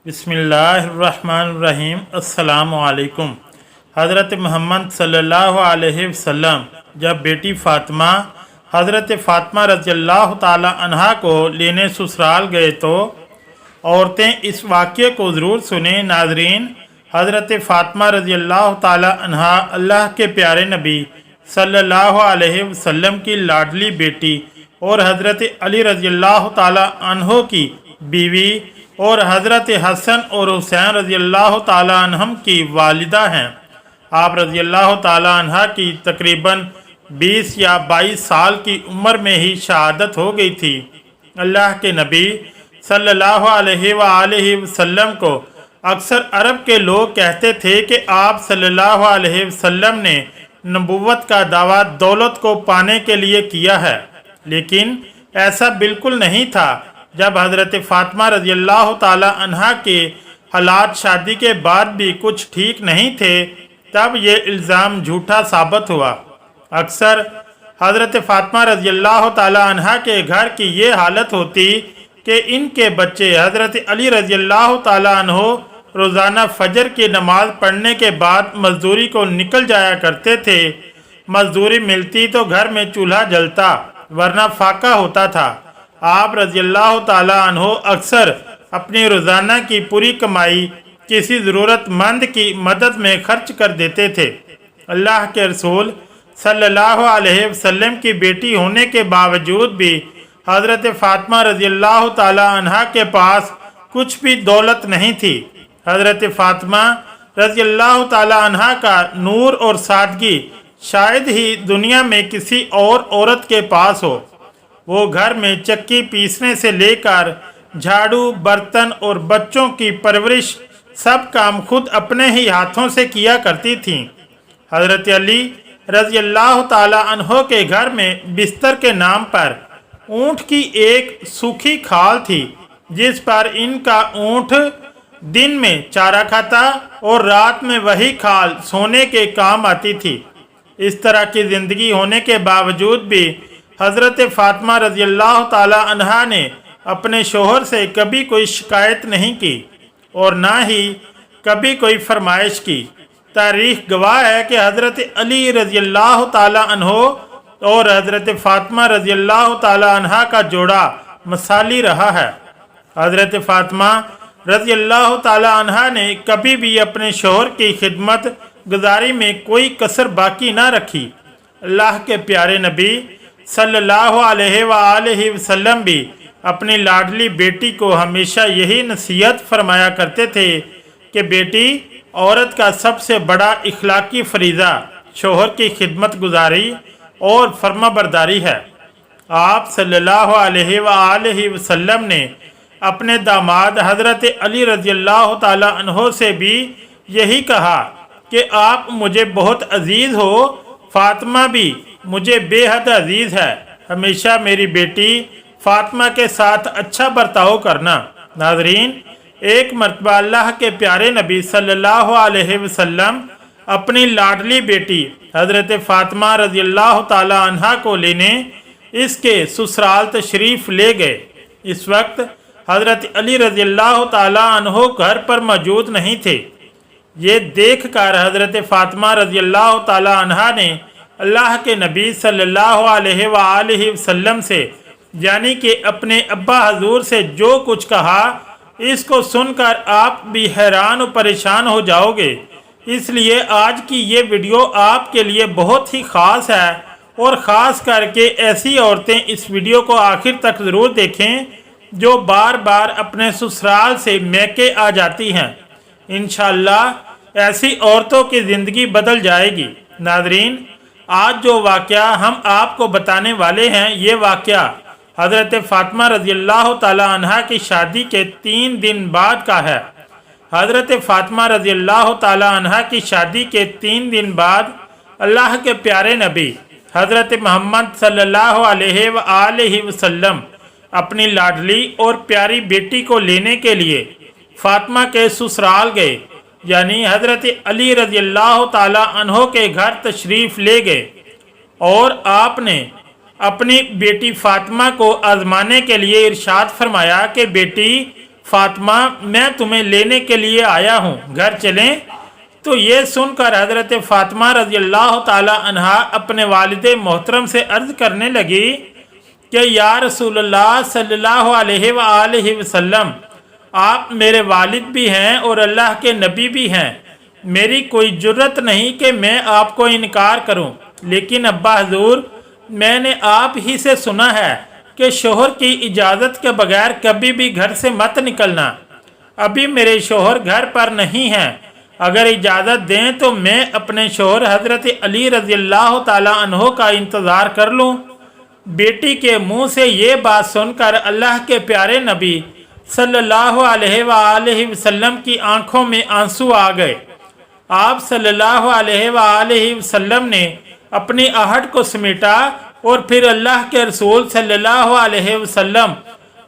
बिस्मिल्लाहिर्रहमानिर्रहीम। अस्सलामु अलैकुम। हज़रत मोहम्मद सल्लल्लाहु अलैहि वसल्लम जब बेटी फ़ातिमा हज़रत फ़ातिमा रज़ियल्लाहु ताला अन्हा को लेने ससुराल गए तो औरतें इस वाक़ये को ज़रूर सुने। नाज़रीन, हज़रत फ़ातिमा रज़ियल्लाहु ताला अन्हा अल्लाह के प्यारे नबी सल्लल्लाहु अलैहि वसल्लम की लाडली बेटी और हज़रत अली रज़ियल्लाहु ताला अन्हो की बीवी और हज़रत हसन और हुसैन रज़ियल्लाहु ताला अन्हम की वालिदा हैं। आप रज़ियल्लाहु ताला अन्हा की तकरीबन 20 या 22 साल की उम्र में ही शहादत हो गई थी। अल्लाह के नबी सल्लल्लाहु अलैहि वसल्लम को अक्सर अरब के लोग कहते थे कि आप सल्लल्लाहु अलैहि वसल्लम ने नबुव्वत का दावा दौलत को पाने के लिए किया है, लेकिन ऐसा बिल्कुल नहीं था। जब हज़रत फ़ातिमा रज़ियल्लाहु ताला अन्हा के हालात शादी के बाद भी कुछ ठीक नहीं थे, तब ये इल्ज़ाम झूठा साबित हुआ। अक्सर हज़रत फ़ातिमा रज़ियल्लाहु ताला अन्हा के घर की ये हालत होती कि इनके बच्चे हज़रत अली रज़ियल्लाहु ताला अन्हो रोज़ाना फजर की नमाज पढ़ने के बाद मज़दूरी को निकल जाया करते थे। मज़दूरी मिलती तो घर में चूल्हा जलता, वरना फाका होता था। आप रज़ियल्लाहु ताला अन्हो अक्सर अपनी रोज़ाना की पूरी कमाई किसी ज़रूरतमंद की मदद में खर्च कर देते थे। अल्लाह के रसूल सल्लल्लाहु अलैहि वसल्लम की बेटी होने के बावजूद भी हज़रत फ़ातिमा रज़ियल्लाहु ताला अन्हा के पास कुछ भी दौलत नहीं थी। हज़रत फ़ातिमा रज़ियल्लाहु ताला अन्हा का नूर और सादगी शायद ही दुनिया में किसी और औरत के पास हो। वो घर में चक्की पीसने से लेकर झाड़ू, बर्तन और बच्चों की परवरिश सब काम खुद अपने ही हाथों से किया करती थीं। हज़रत अली रज़ियल्लाहु ताला अन्हो के घर में बिस्तर के नाम पर ऊँट की एक सूखी खाल थी, जिस पर इनका ऊँट दिन में चारा खाता और रात में वही खाल सोने के काम आती थी। इस तरह की ज़िंदगी होने के बावजूद भी हज़रत फ़ातिमा रज़ियल्लाहु ताला अन्हा ने अपने शोहर से कभी कोई शिकायत नहीं की और ना ही कभी कोई फरमाइश की। तारीख़ गवाह है कि हज़रत अली रज़ियल्लाहु ताला अन्हो और हज़रत फ़ातिमा रज़ियल्लाहु ताला अन्हा का जोड़ा मिसाली रहा है। हज़रत फ़ातिमा रज़ियल्लाहु ताला अन्हा ने कभी भी अपने शोहर की खिदमत गुजारी में कोई कसर बाकी ना रखी। अल्लाह के प्यारे नबी सल्लल्लाहु अलैहि वसल्लम भी अपनी लाडली बेटी को हमेशा यही नसीहत फरमाया करते थे कि बेटी, औरत का सबसे बड़ा इखलाकी फरीज़ा शोहर की खिदमत गुजारी और फर्माबरदारी है। आप सल्लल्लाहु अलैहि वसल्लम ने अपने दामाद हज़रत अली रज़ियल्लाहु ताला अन्हो से भी यही कहा कि आप मुझे बहुत अजीज़ हो, फ़ातिमा भी मुझे बेहद अजीज़ है। हमेशा मेरी बेटी फ़ातिमा के साथ अच्छा बर्ताव करना। नाज़रीन, एक मरतबा अल्लाह के प्यारे नबी सल्लल्लाहु अलैहि वसल्लम अपनी लाडली बेटी हज़रत फ़ातिमा रज़ियल्लाहु ताला अन्हा को लेने इसके ससुराल तशरीफ़ ले गए। इस वक्त हज़रत अली रज़ियल्लाहु ताला अन्हो घर पर मौजूद नहीं थे। ये देख कर हज़रत फ़ातिमा रज़ियल्लाहु ताला अन्हा ने अल्लाह के नबी सल्लल्लाहु अलैहि वसल्लम से, यानी कि अपने अब्बा हजूर से जो कुछ कहा, इसको सुनकर आप भी हैरान और परेशान हो जाओगे। इसलिए आज की ये वीडियो आपके लिए बहुत ही ख़ास है और ख़ास करके ऐसी औरतें इस वीडियो को आखिर तक ज़रूर देखें जो बार बार अपने ससुराल से मैके आ जाती हैं। इंशाअल्लाह ऐसी औरतों की ज़िंदगी बदल जाएगी। नाज़रीन, आज जो वाक़या हम आपको बताने वाले हैं, ये वाक़या हज़रत फ़ातिमा रज़ियल्लाहु ताला अन्हा की शादी के 3 दिन बाद का है। हज़रत फ़ातिमा रज़ियल्लाहु ताला अन्हा की शादी के 3 दिन बाद अल्लाह के प्यारे नबी हज़रत मोहम्मद सल्लल्लाहु अलैहि वसल्लम अपनी लाडली और प्यारी बेटी को लेने के लिए फ़ातिमा के ससुराल गए, यानी हज़रत अली रज़ियल्लाहु ताला अन्हो के घर तशरीफ़ ले गए और आपने अपनी बेटी फ़ातिमा को आज़माने के लिए इरशाद फरमाया कि बेटी फातिमा मैं तुम्हें लेने के लिए आया हूँ, घर चलें। तो ये सुनकर हज़रत फ़ातिमा रज़ी अल्लाह ताला अन्हा अपने वालिद मोहतरम से अर्ज़ करने लगी कि या रसूलल्लाह सल्लल्लाहु अलैहि वसल्लम, आप मेरे वालिद भी हैं और अल्लाह के नबी भी हैं। मेरी कोई जुर्रत नहीं कि मैं आपको इनकार करूं, लेकिन अब्बा हजूर, मैंने आप ही से सुना है कि शोहर की इजाज़त के बगैर कभी भी घर से मत निकलना। अभी मेरे शोहर घर पर नहीं हैं, अगर इजाज़त दें तो मैं अपने शोहर हज़रत अली रज़ी अल्लाह ताला अन्हो का इंतज़ार कर लूँ। बेटी मुँह से ये बात सुनकर अल्लाह के प्यारे नबी सल्लल्लाहु अलैहि वसल्लम की आंखों में आंसू आ गए। आप सल्लल्लाहु अलैहि वसल्लम ने अपनी आहट को समेटा और फिर अल्लाह के रसूल सल्लल्लाहु अलैहि वसल्लम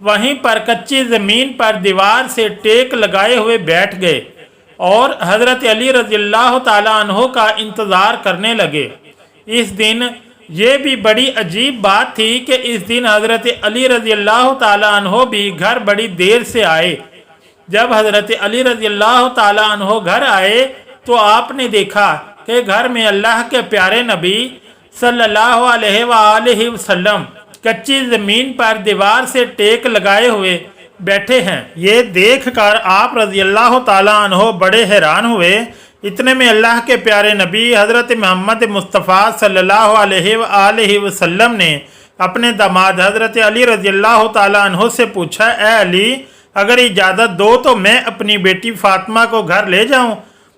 वहीं पर कच्ची ज़मीन पर दीवार से टेक लगाए हुए बैठ गए और हज़रत अली रज़ियल्लाहु ताला अन्हो का इंतज़ार करने लगे। इस दिन ये भी बड़ी अजीब बात थी कि इस दिन हज़रत अली रज़ियल्लाहु ताला अन्हो भी घर बड़ी देर से आए। जब हज़रत अली रज़ियल्लाहु ताला अन्हो घर आए तो आपने देखा कि घर में अल्लाह के प्यारे नबी सल्लल्लाहु अलैहि वसल्लम कच्ची ज़मीन पर दीवार से टेक लगाए हुए बैठे हैं। ये देखकर आप रज़ियल्लाहु ताला अन्हो बड़े हैरान हुए। इतने में अल्लाह के प्यारे नबी हज़रत मोहम्मद मुस्तफ़ा सल्लल्लाहु अलैहि वसल्लम ने अपने दामाद हज़रत अली रज़ियल्लाहु ताला अन्हो से पूछा, ए अली, अगर इजाज़त दो तो मैं अपनी बेटी फ़ातिमा को घर ले जाऊं।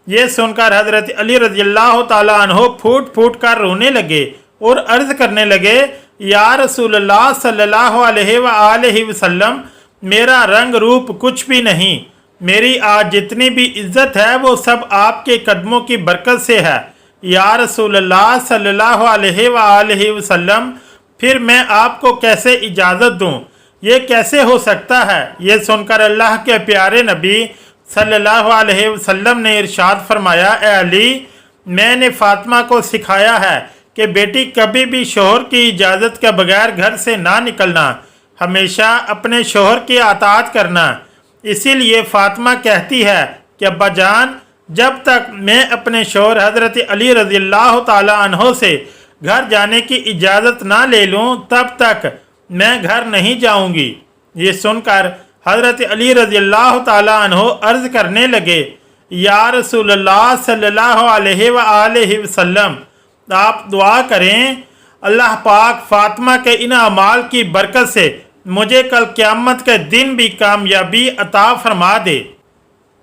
ये सुनकर हज़रत अली रज़ियल्लाहु ताला अन्हो फूट फूट कर रोने लगे और अर्ज़ करने लगे, या रसूलल्लाह सल्लल्लाहु अलैहि वसल्लम, मेरा रंग रूप कुछ भी नहीं, मेरी आज जितनी भी इज्जत है वो सब आपके कदमों की बरकत से है। या रसूलल्लाह सल्लल्लाहु अलैहि वसल्लम, फिर मैं आपको कैसे इजाज़त दूं? ये कैसे हो सकता है? ये सुनकर अल्लाह के प्यारे नबी सल्लल्लाहु अलैहि वसल्लम ने इरशाद फरमाया, ए अली, मैंने फ़ातिमा को सिखाया है कि बेटी कभी भी शोहर की इजाज़त के बगैर घर से ना निकलना, हमेशा अपने शोहर की अताअत करना। इसीलिए फ़ातिमा कहती है कि अब्बा जान, जब तक मैं अपने शोहर हज़रत अली रज़ियल्लाहु ताला अन्हो से घर जाने की इजाज़त ना ले लूँ तब तक मैं घर नहीं जाऊँगी। ये सुनकर हज़रत अली रज़ियल्लाहु ताला अन्हो अर्ज़ करने लगे, या रसूलल्लाह सल्लल्लाहु अलैहि वसल्लम, आप दुआ करें अल्लाह पाक फ़ातिमा के इन अमाल की बरकत से मुझे कल क़यामत के दिन भी कामयाबी अता फरमा दे।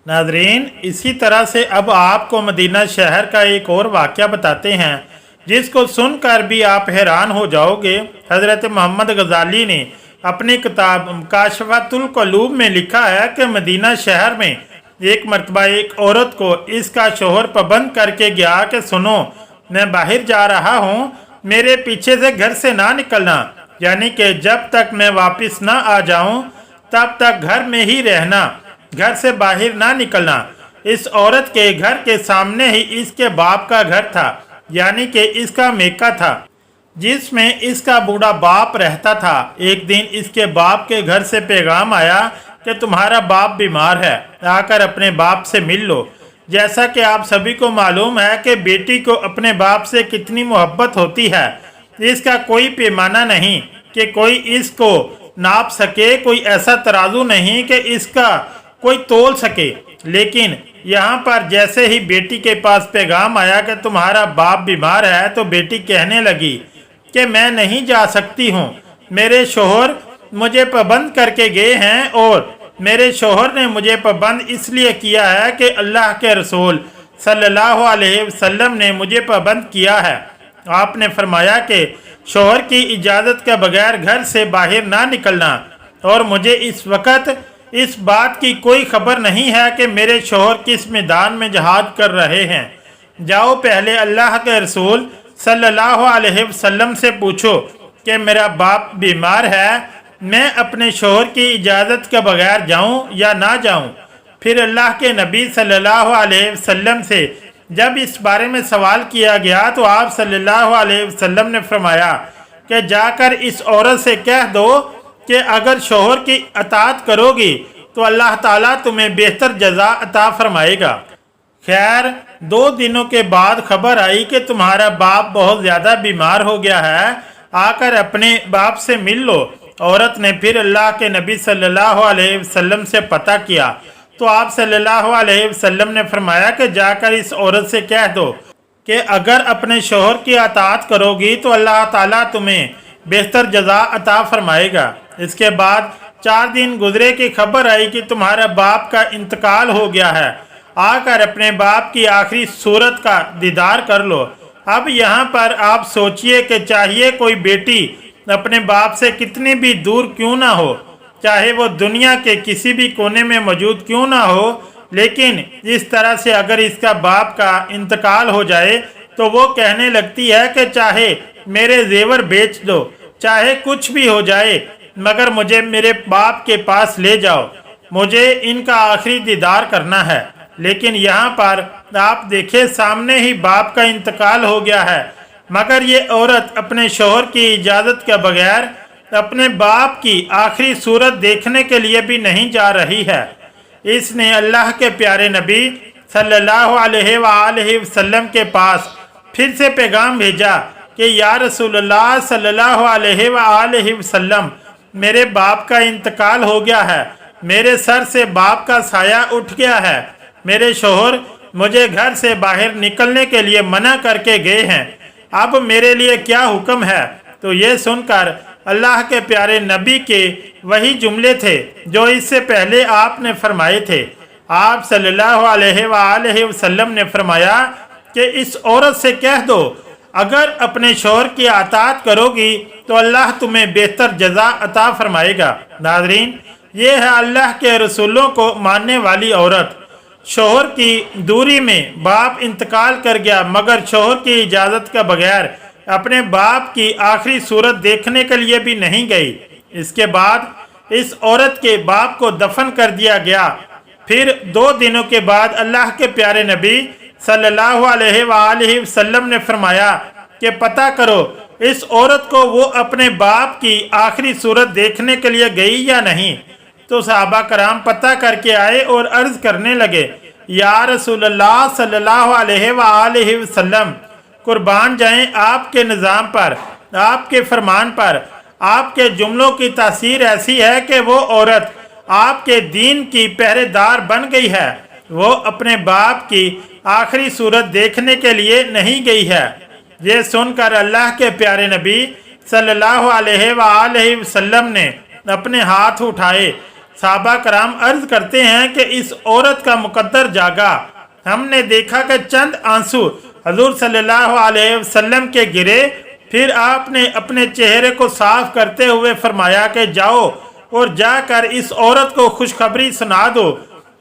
नाज़रीन, इसी तरह से अब आपको मदीना शहर का एक और वाक़या बताते हैं जिसको सुनकर भी आप हैरान हो जाओगे। हज़रत मोहम्मद गज़ाली ने अपनी किताब काशफ़तुल क़ुलूब में लिखा है कि मदीना शहर में एक मरतबा एक औरत को इसका शोहर पाबंद करके गया कि सुनो, मैं बाहर जा रहा हूँ, मेरे पीछे से घर से ना निकलना, यानी कि जब तक मैं वापस ना आ जाऊं तब तक घर में ही रहना, घर से बाहर ना निकलना। इस औरत के घर के सामने ही इसके बाप का घर था, यानी कि इसका मेका था, जिसमें इसका बूढ़ा बाप रहता था। एक दिन इसके बाप के घर से पैगाम आया कि तुम्हारा बाप बीमार है, आकर अपने बाप से मिल लो। जैसा कि आप सभी को मालूम है कि बेटी को अपने बाप से कितनी मोहब्बत होती है, इसका कोई पैमाना नहीं कि कोई इसको नाप सके, कोई ऐसा तराजू नहीं कि इसका कोई तोल सके। लेकिन यहाँ पर जैसे ही बेटी के पास पैगाम आया कि तुम्हारा बाप बीमार है, तो बेटी कहने लगी कि मैं नहीं जा सकती हूँ, मेरे शोहर मुझे पाबंद करके गए हैं और मेरे शोहर ने मुझे पाबंद इसलिए किया है कि अल्लाह के रसूल सल्लल्लाहु अलैहि वसल्लम ने मुझे पाबंद किया है। आपने फरमाया कि शोहर की इजाज़त के बगैर घर से बाहर ना निकलना, और मुझे इस वक्त इस बात की कोई खबर नहीं है कि मेरे शोहर किस मैदान में जहाद कर रहे हैं। जाओ पहले अल्लाह के रसूल सल्लल्लाहु अलैहि वसल्लम से पूछो कि मेरा बाप बीमार है, मैं अपने शोहर की इजाज़त के बगैर जाऊं या ना जाऊं। फिर अल्लाह के नबी सल्लल्लाहु अलैहि वसल्लम से जब इस बारे में सवाल किया गया तो आप सल्लल्लाहु अलैहि वसल्लम ने फरमाया कि जाकर इस औरत से कह दो कि अगर शोहर की अताअत करोगी तो अल्लाह ताला तुम्हें बेहतर जजा अता फरमाएगा। खैर 2 दिनों के बाद खबर आई कि तुम्हारा बाप बहुत ज़्यादा बीमार हो गया है, आकर अपने बाप से मिल लो। औरत ने फिर अल्लाह के नबी सल्लल्लाहु अलैहि वसल्लम से पता किया तो आप सल्लल्लाहु अलैहि वसल्लम ने फरमाया कि जाकर इस औरत से कह दो कि अगर अपने शोहर की अताअत करोगी तो अल्लाह ताला तुम्हें बेहतर जजा अता फरमाएगा। इसके बाद 4 दिन गुजरे की खबर आई कि तुम्हारा बाप का इंतकाल हो गया है, आकर अपने बाप की आखिरी सूरत का दीदार कर लो। अब यहाँ पर आप सोचिए कि चाहिए कोई बेटी अपने बाप से कितनी भी दूर क्यों ना हो, चाहे वो दुनिया के किसी भी कोने में मौजूद क्यों ना हो, लेकिन इस तरह से अगर इसका बाप का इंतकाल हो जाए तो वो कहने लगती है कि चाहे मेरे जेवर बेच दो, चाहे कुछ भी हो जाए, मगर मुझे मेरे बाप के पास ले जाओ, मुझे इनका आखिरी दीदार करना है। लेकिन यहाँ पर आप देखें सामने ही बाप का इंतकाल हो गया है, मगर ये औरत अपने शोहर की इजाज़त के बगैर अपने बाप की आखिरी सूरत देखने के लिए भी नहीं जा रही है। इसने अल्लाह के प्यारे नबी सल्लल्लाहु अलैहि वसल्लम के पास फिर से पैगाम भेजा कि या रसूलुल्लाह सल्लल्लाहु अलैहि वसल्लम, मेरे बाप का इंतकाल हो गया है, मेरे सर से बाप का साया उठ गया है, मेरे शोहर मुझे घर से बाहर निकलने के लिए मना करके गए हैं, अब मेरे लिए क्या हुक्म है। तो ये सुनकर अल्लाह के प्यारे नबी के वही जुमले थे जो इससे पहले आपने फरमाए थे। आप सल्लल्लाहु अलैहि वसल्लम ने फरमाया कि इस औरत से कह दो अगर अपने शोहर की अताअत करोगी तो अल्लाह तुम्हें बेहतर जजा अता फरमाएगा। नाज़रीन, ये है अल्लाह के रसूलों को मानने वाली औरत। शोहर की दूरी में बाप इंतकाल कर गया, मगर शोहर की इजाज़त के बगैर अपने बाप की आखिरी सूरत देखने के लिए भी नहीं गई। इसके बाद इस औरत के बाप को दफन कर दिया गया। फिर 2 दिनों के बाद अल्लाह के प्यारे नबी सल्लल्लाहु अलैहि वसल्लम ने फरमाया कि पता करो इस औरत को वो अपने बाप की आखिरी सूरत देखने के लिए गई या नहीं। तो सहाबा कराम पता करके आए और अर्ज करने लगे, या रसूलल्लाह सल्लल्लाहु अलैहि वसल्लम, कुर्बान जाएं आपके निज़ाम पर, आपके फरमान पर। आपके जुमलों की तासीर ऐसी है कि वो औरत आपके दीन की पहरेदार बन गई है, वो अपने बाप की आखिरी सूरत देखने के लिए नहीं गई है। ये सुनकर अल्लाह के प्यारे नबी सल्लल्लाहु अलैहि वसल्लम ने अपने हाथ उठाए। साहबा कराम अर्ज करते हैं कि इस औरत का मुकद्दर जागा। हमने देखा कि चंद आंसू हजूर सल्लल्लाहु अलैहि वसल्लम के गिरे। फिर आपने अपने चेहरे को साफ करते हुए फरमाया कि जाओ और जाकर इस औरत को खुशखबरी सुना दो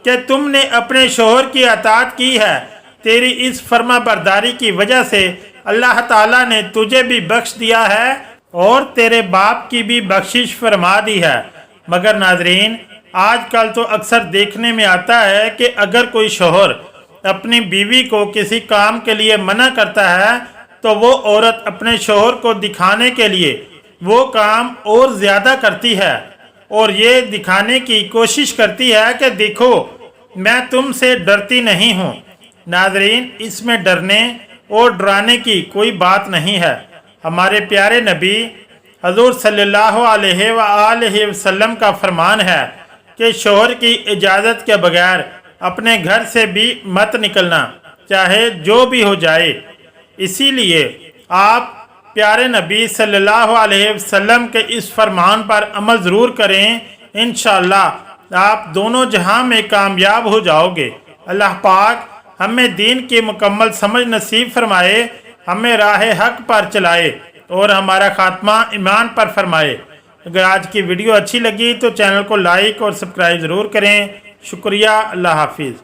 कि तुमने अपने शोहर की अताअत की है। तेरी इस फर्मा बरदारी की वजह से अल्लाह ताला ने तुझे भी बख्श दिया है और तेरे बाप की भी बख्शिश फरमा दी है। मगर नाजरीन, आजकल तो अक्सर देखने में आता है कि अगर कोई शोहर अपनी बीवी को किसी काम के लिए मना करता है तो वो औरत अपने शोहर को दिखाने के लिए वो काम और ज़्यादा करती है और ये दिखाने की कोशिश करती है कि देखो मैं तुमसे डरती नहीं हूँ। नाजरीन, इसमें डरने और डराने की कोई बात नहीं है। हमारे प्यारे नबी हजूर सल्लल्लाहु अलैहि वसल्लम का फरमान है कि शोहर की इजाज़त के बगैर अपने घर से भी मत निकलना, चाहे जो भी हो जाए। इसीलिए आप प्यारे नबी सल्लल्लाहु अलैहि वसल्लम के इस फरमान पर अमल ज़रूर करें। इंशाअल्लाह आप दोनों जहां में कामयाब हो जाओगे। अल्लाह पाक हमें दीन की मुकम्मल समझ नसीब फरमाए, हमें राह हक पर चलाए और हमारा खात्मा ईमान पर फरमाए। अगर आज की वीडियो अच्छी लगी तो चैनल को लाइक और सब्सक्राइब ज़रूर करें। शुक्रिया। अल्लाह हाफिज़।